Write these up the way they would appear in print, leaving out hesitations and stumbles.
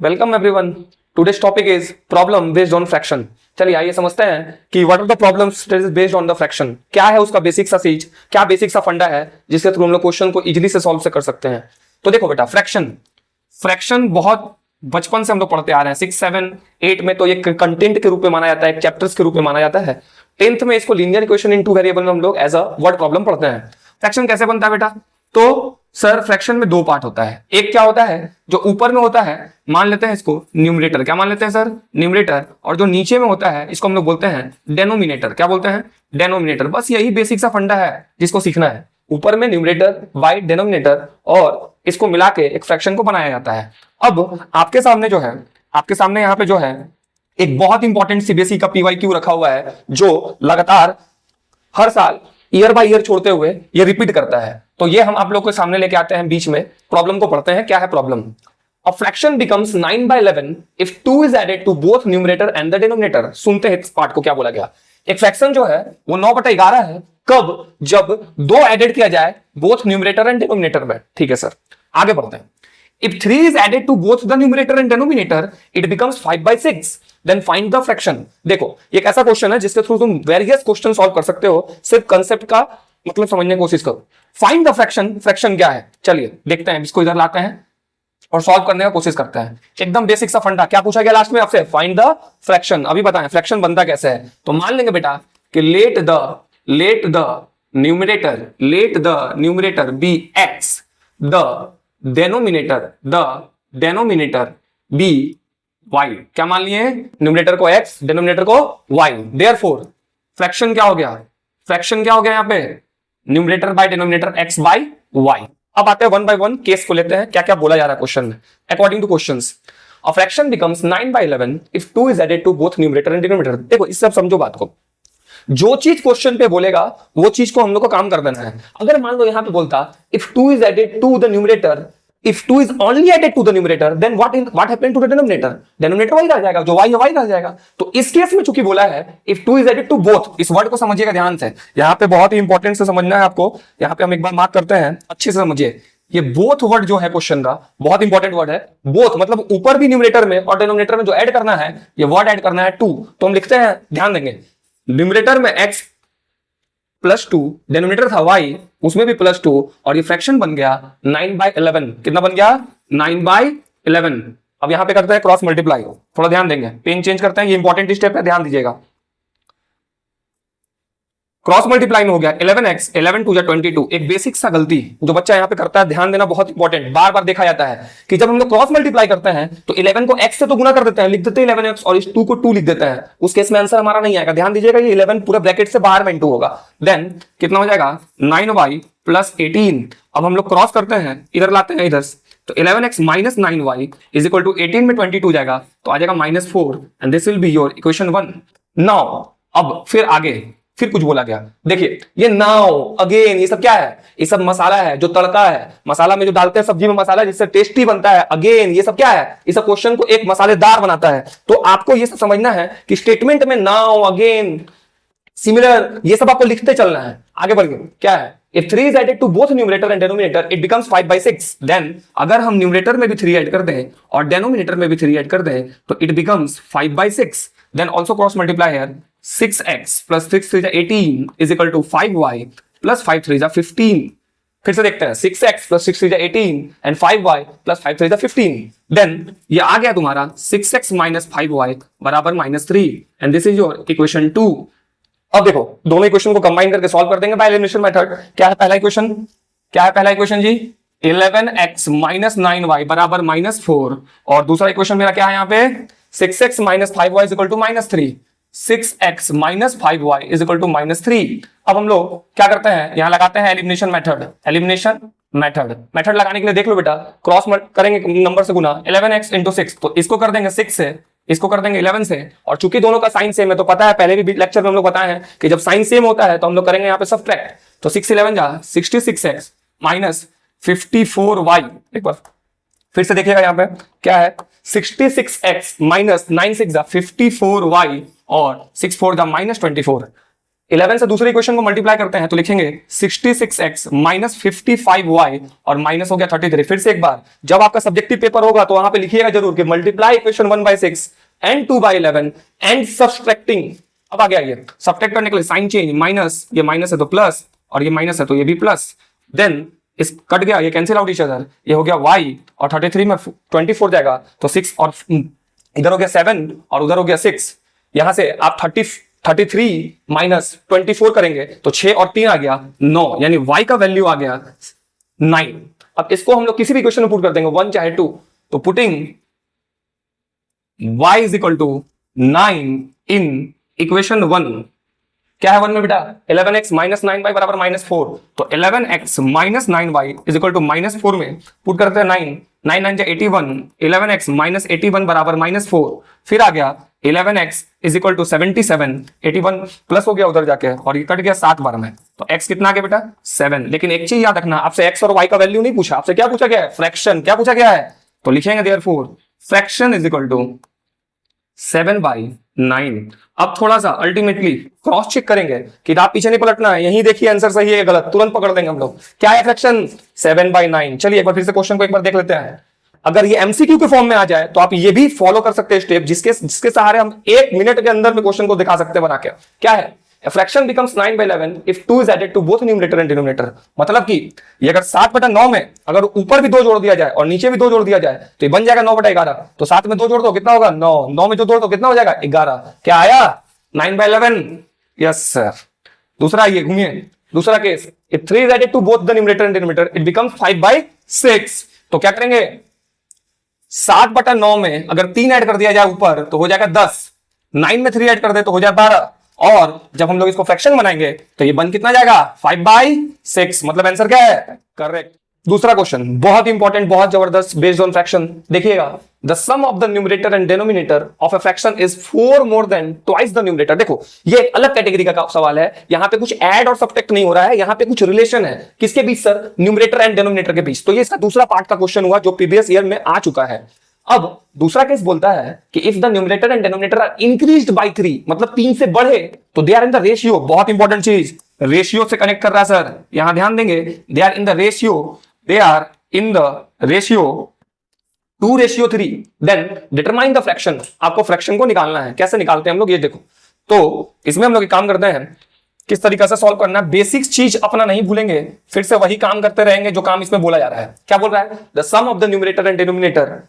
Welcome everyone. Today's topic is problem based on fraction. चलिए आइए समझते हैं कि what are the problems based on the fraction. क्या है उसका बेसिक सा चीज, क्या बेसिक सा फंडा है जिसके थ्रू हम लोग क्वेश्चन को इजीली से सॉल्व से कर सकते हैं। तो देखो बेटा, फ्रैक्शन फ्रैक्शन बहुत बचपन से हम लोग पढ़ते आ रहे हैं। 6, 7, 8 में तो ये कंटेंट के रूप में माना जाता है, चैप्टर्स के रूप में माना जाता है। 10th में इसको linear equation in two variable में हम लोग एज अ वर्ड प्रॉब्लम पढ़ते हैं। फ्रैक्शन कैसे बनता है बेटा? तो सर फ्रैक्शन में दो पार्ट होता है। एक क्या होता है जो ऊपर में होता है, मान लेते हैं इसको न्यूमरेटर। क्या मान लेते हैं सर? न्यूमरेटर। और जो नीचे में होता है इसको हम लोग बोलते हैं डेनोमिनेटर। क्या बोलते हैं? डेनोमिनेटर। बस यही बेसिक सा फंडा है जिसको सीखना है। ऊपर में न्यूमरेटर बाय डेनोमिनेटर और इसको मिला के एक फ्रैक्शन को बनाया जाता है। अब आपके सामने जो है, आपके सामने यहाँ पे जो है एक बहुत इंपॉर्टेंट सीबीएसई का पीवाईक्यू रखा हुआ है जो लगातार हर साल ईयर बाय ईयर छोड़ते हुए ये रिपीट करता है। तो ये हम आप लोग के सामने लेके आते हैं, बीच में प्रॉब्लम को पढ़ते हैं। क्या है problem? A fraction becomes 9/11 if 2 is added to both numerator and the denominator। सुनते हैं इस पार्ट को क्या बोला गया। एक फ्रैक्शन जो है वो 9/11 है कब? जब 2 एडेड किया जाए बोथ न्यूमरेटर एंड डिनोमिनेटर में। ठीक है सर, आगे बढ़ते हैं। If 3 is added to both the numerator and denominator, it becomes 5/6। Then find the fraction। देखो ये एक ऐसा क्वेश्चन है जिसके थ्रू तुम वेरियस क्वेश्चन सॉल्व कर सकते हो। सिर्फ कंसेप्ट का मतलब समझने की कोशिश करो। Find the fraction. फ्रैक्शन क्या है? चलिए देखते हैं, इसको इधर लाते हैं और सॉल्व करने का कोशिश करते हैं। एकदम बेसिक सा फंडा। क्या पूछा गया लास्ट में आपसे? Find the fraction. अभी बताएं फ्रैक्शन बनता कैसे है। तो मान लेंगे बेटा कि let the numerator be X, the denominator be Y. क्या मान लिए? न्यूमरेटर को एक्स, डेनोमिनेटर को वाई। देयरफॉर फ्रैक्शन क्या हो गया? फ्रैक्शन क्या हो गया यहाँ पे? Numerator by denominator X by Y. अब आते हैं वन बाय वन, केस को लेते हैं क्या क्या बोला जा रहा है क्वेश्चन में। According to questions a fraction becomes 9/11 if 2 is added to both numerator and denominator. देखो इससे अब समझो बात को। जो चीज क्वेश्चन पे बोलेगा वो चीज को हम लोग को काम कर देना है। अगर मान लो यहां पे बोलता if 2 is added to the numerator, if 2 is only added to the numerator, then what happened to the denominator? Denominator वही रह जाएगा, जो y है वही रह जाएगा। तो इस केस में चूंकि बोला है if 2 is added to both, इस वर्ड को समझिएगा ध्यान से। यहाँ पे बहुत ही इंपॉर्टेंट से समझना है आपको। यहाँ पे हम एक बार मार्क करते हैं, अच्छे से समझिए। ये बोथ वर्ड जो है क्वेश्चन का बहुत इंपॉर्टेंट वर्ड है। बोथ मतलब ऊपर भी न्यूमरेटर में और डिनोमिनेटर में जो ऐड करना है, ये वर्ड ऐड करना है 2। तो हम लिखते हैं, ध्यान देंगे, न्यूमरेटर में x +2, डेनोमिनेटर था y, उसमें भी +2, और ये फ्रैक्शन बन गया 9/11। कितना बन गया? 9/11। अब यहां पे करते हैं क्रॉस मल्टीप्लाई। थोड़ा ध्यान देंगे, पेन चेंज करते हैं, ये इंपॉर्टेंट स्टेप है, ध्यान दीजिएगा। क्रॉस मल्टीप्लाई में हो गया 11x, 11 2 22। एक बेसिक सा गलती जो बच्चा यहाँ पे करता है, ध्यान देना, बहुत इंपॉर्टेंट, बार बार देखा जाता है कि जब हम लोग क्रॉस मल्टीप्लाई करते हैं तो 11 को x से तो गुना कर देते हैं, लिख देते हैं 11x, और इस 2 को 2 लिख देते हैं। उस केस में आंसर हमारा नहीं आएगा। ध्यान दीजिएगा, ये 11 पूरे ब्रैकेट से बाहर में 2 होगा। देन कितना हो जाएगा? 9y + 18। अब हम लोग क्रॉस करते हैं, इधर लाते हैं इधर, तो 11x - 9y = 18 में 22 जाएगा, तो आ जाएगा -4, and this will be your equation 1। Now अब फिर आगे फिर कुछ बोला गया। देखिए ये नाउ अगेन, ये सब क्या है? ये सब मसाला है, जो तड़का है, मसाला में जो डालते हैं सब्जी में मसाला, जिससे टेस्टी बनता है। अगेन ये सब क्या है? ये सब क्वेश्चन को एक मसालेदार बनाता है। तो आपको ये सब समझना है कि स्टेटमेंट में नाउ, अगेन, सिमिलर, ये सब आपको लिखते चलना है। आगे बढ़ गए, क्या है? If 3 is added to both numerator and denominator, it becomes 5/6। Then अगर हम न्यूमरेटर में भी 3 ऐड कर दें और डेनोमिनेटर में भी 3 ऐड कर दें तो it becomes 5/6। Then also cross multiply here, 6x + 6 3 18 = 5y + 5 3 15। फिर से देखते हैं, 6x + 6 3 18 and 5y + 5 3 15। Then ये आ गया तुम्हारा 6x - 5y = -3, and this is your equation 2। अब देखो दोनों इक्वेशन को कंबाइन करके सॉल्व कर देंगे बाय एलिमिनेशन मेथड। क्या है पहला इक्वेशन? क्या है पहला इक्वेशन जी? 11x - 9y = -4, और दूसरा इक्वेशन मेरा क्या है यहाँ पे? 6x - 5y = -3। 6x - 5y = -3। अब हम लोग क्या करते हैं, यहां लगाते हैं एलिमिनेशन मेथड। एलिमिनेशन मेथड लगाने के लिए देख लो बेटा, क्रॉस करेंगे नंबर से गुना, 11x × 6, तो इसको कर देंगे 6 से, इसको कर देंगे 11 से, और चूंकि दोनों का साइन सेम है तो पता है, पहले भी लेक्चर में हम लोग बताए हैं कि जब साइन सेम होता है तो हम लोग करेंगे यहाँ पे सब्ट्रैक्ट। तो 6 11 जा 66x - 54y। एक बार फिर से देखिएगा यहाँ पे क्या है, 66x - 9 6 54y और 6 4 -24। 11 से दूसरे इक्वेशन को मल्टीप्लाई करते हैं तो लिखेंगे 66x माइनस 55y और माइनस हो गया 33। फिर से एक बार, जब आपका सब्जेक्टिव पेपर होगा तो वहां पे लिखिएगा जरूर कि multiply equation 1/6 and 2/11 and subtracting. अब आ गया ये सब्ट्रैक्ट करने के लिए साइन चेंज, माइनस, ये माइनस है तो प्लस और ये माइनस है तो ये भी प्लस, देन इस कट गया, ये कैंसिल आउट ईच अदर, ये हो गया y और 33 में 24 जाएगा तो 6 और इधर हो गया 7 और उधर हो गया 6। यहां से आप 33 माइनस 24 करेंगे तो 6 और 3 आ गया 9, यानी y का वैल्यू आ गया 9। अब इसको हम लोग किसी भी इक्वेशन में पुट कर देंगे 1 चाहे 2, तो putting y is equal to 9 in equation 1, क्या है 1 में बेटा 11x माइनस 9y बराबर -4, तो 11x minus 9y is equal to -4 में पुट करते हैं 9 9 9 81, 11x माइनस 81 बराबर -4, फिर आ गया 11x is equal to 77, 81 plus हो गया उधर जाके और ये कट गया 7 बार में, तो x कितना आ गया बेटा 7। लेकिन एक चीज याद रखना, आपसे x और y का वैल्यू नहीं पूछा, आपसे क्या पूछा गया है, फ्रैक्शन। क्या पूछा गया है, तो लिखेंगे therefore fraction is equal to 7/9। अब थोड़ा सा अल्टीमेटली क्रॉस चेक करेंगे, किताब पीछे नहीं पलटना है, यही देखिए आंसर सही है गलत, तुरंत पकड़ देंगे हम लोग। क्या है फ्रैक्शन 7/9। चलिए एक बार फिर से क्वेश्चन को एक बार देख लेते हैं। अगर ये एमसीक्यू के फॉर्म में आ जाए तो आप ये भी फॉलो कर सकते हैं स्टेप, जिसके सहारे हम 1 मिनट के अंदर में क्वेश्चन को दिखा सकते हैं बना के। क्या है, A fraction becomes 9/11 if 2 is added to both numerator and denominator। मतलब कि ये अगर 7/9 में अगर ऊपर भी 2 जोड़ दिया जाए और नीचे भी 2 जोड़ दिया जाए तो ये बन जाएगा 9/11। तो 7 में 2 जोड़ दो कितना होगा 9, 9 में जो जोड़ दो कितना हो जाएगा 11। क्या आया 9/11, यस सर। दूसरा ये घूमिए, दूसरा case, if 3 is added to both the numerator and denominator it becomes 5/6। तो क्या करेंगे 7/9 में अगर 3 ऐड कर दिया जाए ऊपर तो हो जाएगा 10, 9 में 3 ऐड कर दे तो हो जाए 12, और जब हम लोग इसको फ्रैक्शन बनाएंगे तो ये बन कितना जाएगा 5/6। मतलब आंसर क्या है, करेक्ट। दूसरा क्वेश्चन बहुत इंपॉर्टेंट, बहुत जबरदस्त, बेस्ड ऑन फ्रैक्शन। देखिएगा, the sum of the numerator and denominator of a fraction is 4 more than twice the numerator. देखो ये एक अलग कैटेगरी का सवाल है, यहां पे कुछ ऐड और सब्ट्रैक्ट नहीं हो रहा है, यहां पे कुछ रिलेशन है। किसके बीच सर, न्यूमरेटर एंड डिनोमिनेटर के बीच। तो ये इसका दूसरा पार्ट का क्वेश्चन हुआ जो प्रीवियस ईयर में आ चुका है। अब दूसरा केस बोलता है कि if the numerator and denominator are increased by 3, मतलब 3 से बढ़े, तो they are in the ratio. बहुत इंपॉर्टेंट चीज, रेशियो से कनेक्ट कर रहा है सर, यहां ध्यान देंगे। They are in the ratio, they are in the ratio 2:3, then determine the fraction. आपको फ्रैक्शन को निकालना है। कैसे निकालते हैं हम लोग, ये देखो। तो इसमें हम लोग एक काम करते हैं, किस तरीके से सॉल्व करना है, बेसिक चीज अपना नहीं भूलेंगे, फिर से वही काम करते रहेंगे जो काम इसमें बोला जा रहा है। क्या बोल रहा है, the sum of the numerator and denominator,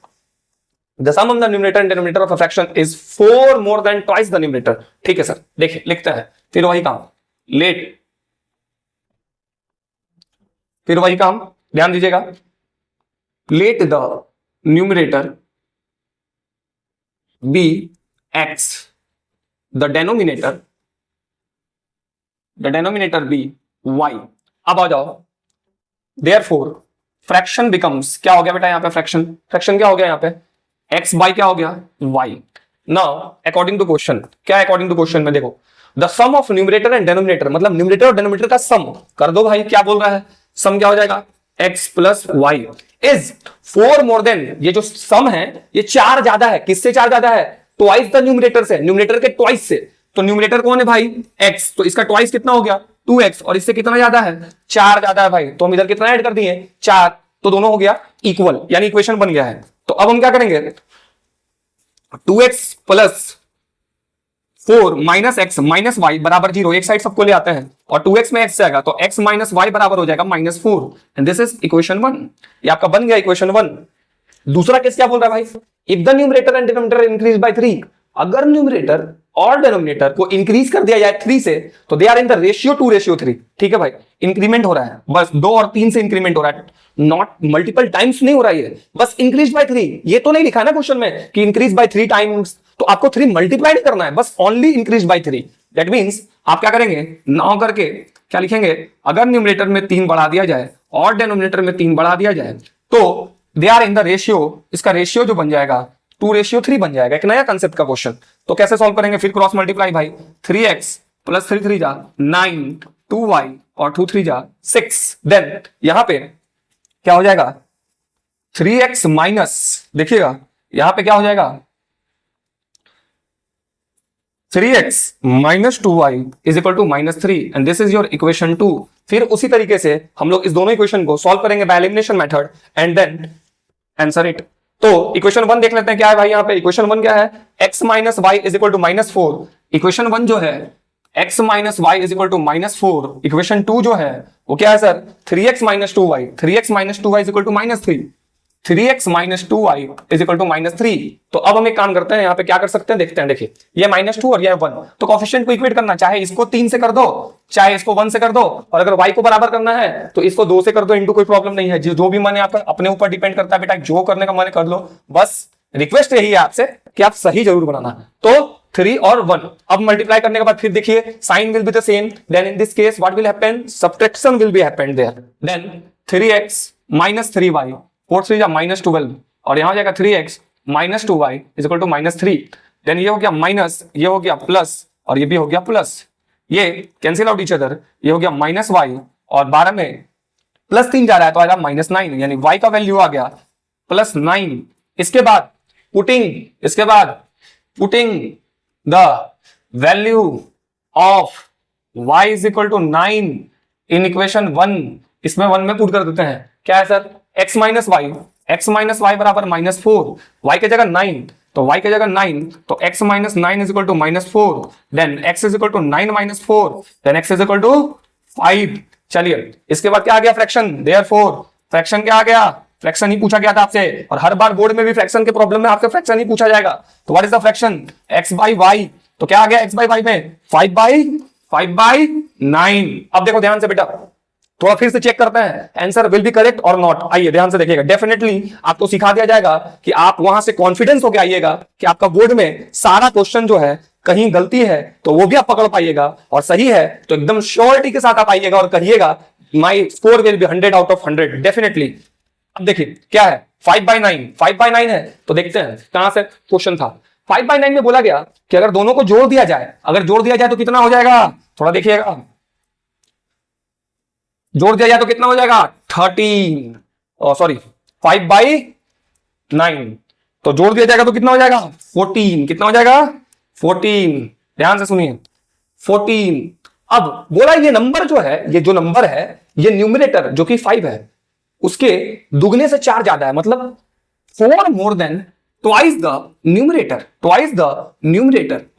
the sum of the numerator and denominator of a fraction is 4 more than twice the numerator। ठीक है सर, देखिए लिखते हैं, फिर वही काम, फिर वही काम, ध्यान दीजिएगा। Let the numerator be x, the denominator be y। अब आ जाओ, therefore फ्रैक्शन बिकम्स, क्या हो गया बेटा यहाँ पे, फ्रैक्शन क्या हो गया यहाँ पे, x बाई क्या हो गया y। Now according to question, क्या है अकॉर्डिंग टू क्वेश्चन में, देखो the sum of numerator and denominator, मतलब न्यूमरेटर और डेनोमिनेटर का सम कर दो भाई। क्या बोल रहा है, सम क्या हो जाएगा x plus y is 4 more then, ये जो सम है ये 4 ज्यादा है। किससे 4 ज्यादा है, ट्वाइस द न्यूमरेटर से, न्यूमरेटर के ट्वाइस से। तो न्यूमरेटर कौन है भाई x, तो इसका ट्वाइस कितना हो गया 2x, और इससे कितना ज्यादा है 4 ज्यादा है भाई। तो हम इधर कितना ऐड कर दिए 4, तो दोनों हो गया इक्वल, यानी इक्वेशन बन गया है। तो अब हम क्या करेंगे, 2x plus 4 minus x minus y बराबर 0, एक साइड सबको ले आते हैं, और 2x में x से आएगा तो x माइनस y बराबर हो जाएगा -4, एंड दिस इज इक्वेशन 1। ये आपका बन गया इक्वेशन 1। दूसरा केस क्या बोल रहा है भाई, if the numerator and denominator increase by 3, अगर न्यूमरेटर और डिनोमिनेटर को इंक्रीज कर दिया जाए 3 से, तो they are in the ratio 2:3। ठीक है भाई, इंक्रीमेंट हो रहा है, बस 2 और 3 से इंक्रीमेंट हो रहा है, नॉट मल्टीपल टाइम्स नहीं हो रहा है, बस इंक्रीज बाय 3। ये तो नहीं लिखा है ना क्वेश्चन में कि इंक्रीज बाय 3 टाइम्स, तो आपको 3 मल्टीप्लाई नहीं करना है, बस only increase by 3। That means आप क्या करेंगे, नाउ करके क्या लिखेंगे, अगर न्यूमरेटर में 3 बढ़ा दिया जाए और डिनोमिनेटर में 3 बढ़ा दिया जाए तो they are in the ratio, इसका रेशियो जो बन जाएगा 2:3 बन जाएगा। एक नया कंसेप्ट का क्वेश्चन। तो कैसे सॉल्व करेंगे, फिर क्रॉस मल्टीप्लाई भाई, 3x प्लस 3 3 जा 9, 2y और 2 3 जा 6, देन यहां पे क्या हो जाएगा 3x माइनस, देखिएगा यहां पे क्या हो जाएगा 3x minus 2y is equal to -3 and this is your equation 2। फिर उसी तरीके से हम लोग इस दोनों इक्वेशन को सॉल्व करेंगे by elimination method and then answer it. तो इक्वेशन 1 देख लेते हैं क्या है भाई। यहाँ पे इक्वेशन 1 क्या है, x minus y is equal to -4। Equation 1 जो है x minus y is equal to -4। Equation 2 जो है वो क्या है sir, 3x minus 2y। 3x minus 2y is equal to -3। 3x minus 2y is equal to -3। तो अब हम एक काम करते हैं, यहाँ पे क्या कर सकते हैं देखते हैं। देखिए ये -2 और ये 1, तो कोएफिशिएंट को इक्वेट करना, चाहे इसको 3 से कर दो चाहे इसको 1 से कर दो, और अगर y को बराबर करना है तो इसको 2 से कर दो, इनटू कोई प्रॉब्लम नहीं है। जो भी मन है आपका अपने ऊपर डिपेंड करता है बेटा, जो करने का मन कर लो। बस रिक्वेस्ट यही है आपसे कि आप सही जरूर बनाना। तो 3 और 1 अब मल्टीप्लाई करने के बाद फिर देखिए sign will be the same, then in this case what will happen, subtraction will be happened there. Then 3x minus 3y, 4 3 जा -12, और यहां हो जाएगा 3x minus 2y is equal to -3। Then ये हो गया माइनस, ये हो गया प्लस, और ये भी हो गया प्लस, ये कैंसिल आउट ईच अदर। ये हो गया -y और 12 में +3 जा रहा है तो आएगा -9, यानी y का वैल्यू आ गया +9। इसके बाद putting the value of y is equal to 9 in equation 1। इसमें 1 में पुट कर देते हैं, क्या है सर, x माइनस वाई बराबर -4, y के जगह 9, तो y के जगह 9, तो x minus 9 is equal to -4, then x is equal to 9 minus 4, then x is equal to 5। चलिए इसके बाद क्या आ गया, फ्रैक्शन। देयरफॉर फ्रैक्शन क्या आ गया, फ्रैक्शन ही पूछा गया था आपसे, और हर बार बोर्ड में भी फ्रैक्शन के प्रॉब्लम में आपसे फ्रैक्शन ही पूछा जाएगा। तो what is the fraction, x by y, तो क्या आ गया x बाई वाई में 5/9। अब देखो ध्यान से बेटा, थोड़ा फिर से चेक करते हैं आंसर विल बी करेक्ट और नॉट। आइए ध्यान से देखिएगा, डेफिनेटली आपको सिखा दिया जाएगा कि आप वहां से कॉन्फिडेंस होकर आइएगा कि आपका बोर्ड में सारा क्वेश्चन जो है कहीं गलती है तो वो भी आप पकड़ पाइएगा, और सही है तो एकदम श्योरिटी के साथ आप आइएगा और कहिएगा माई score will be 100 out of 100 definitely. अब देखिए क्या है, 5/9 है, तो देखते हैं कहां से क्वेश्चन था। 5/9 में बोला गया कि अगर दोनों को जोड़ दिया जाए, तो कितना हो जाएगा, थोड़ा देखिएगा, जोड़ दिया जाए तो कितना हो जाएगा 5/9, तो जोड़ दिया जाएगा तो कितना हो जाएगा 14, कितना हो जाएगा 14। ध्यान से सुनिए 14। अब बोला ये नंबर जो है, ये जो नंबर है, ये न्यूमरेटर जो कि 5 है उसके दुगने से 4 ज्यादा है, मतलब 4 more than twice the numerator,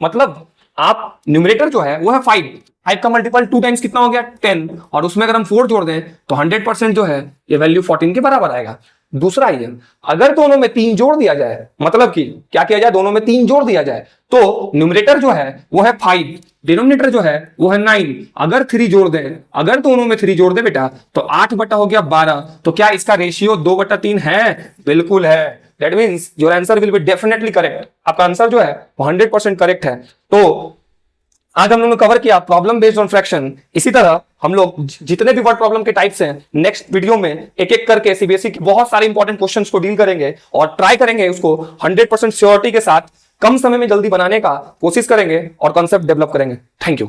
मतलब आप न्यूमरेटर जो है वो है 5 का मल्टीपल 2 टाइम्स कितना हो गया 10, और उसमें अगर हम 4 जोड़ दें तो 100% जो है ये वैल्यू 14 के बराबर आएगा। दूसरा ये, अगर दोनों में 3 जोड़ दिया जाए, मतलब कि क्या किया जाए, दोनों में 3 जोड़ दिया जाए, तो न्यूमरेटर जो है वो है 5, डिनोमिनेटर जो है वो है 9। अगर 3 जोड़ दें, अगर दोनों में 3 जोड़ दे बेटा तो 8 बटा हो गया 12। तो क्या इसका रेशियो 2/3 है? बिल्कुल है। That means your answer will be definitely correct. आपका आंसर जो है 100% करेक्ट है। तो आज हम लोगों ने कवर किया प्रॉब्लम बेस्ड ऑन फ्रैक्शन। इसी तरह हम लोग जितने भी वर्ड प्रॉब्लम के टाइप्स हैं नेक्स्ट वीडियो में एक एक करके सीबीएसई के बहुत सारे इंपॉर्टेंट क्वेश्चंस को डील करेंगे और ट्राई करेंगे उसको 100% श्योरिटी के साथ कम समय में जल्दी बनाने का कोशिश करेंगे और कॉन्सेप्ट डेवलप करेंगे। Thank you.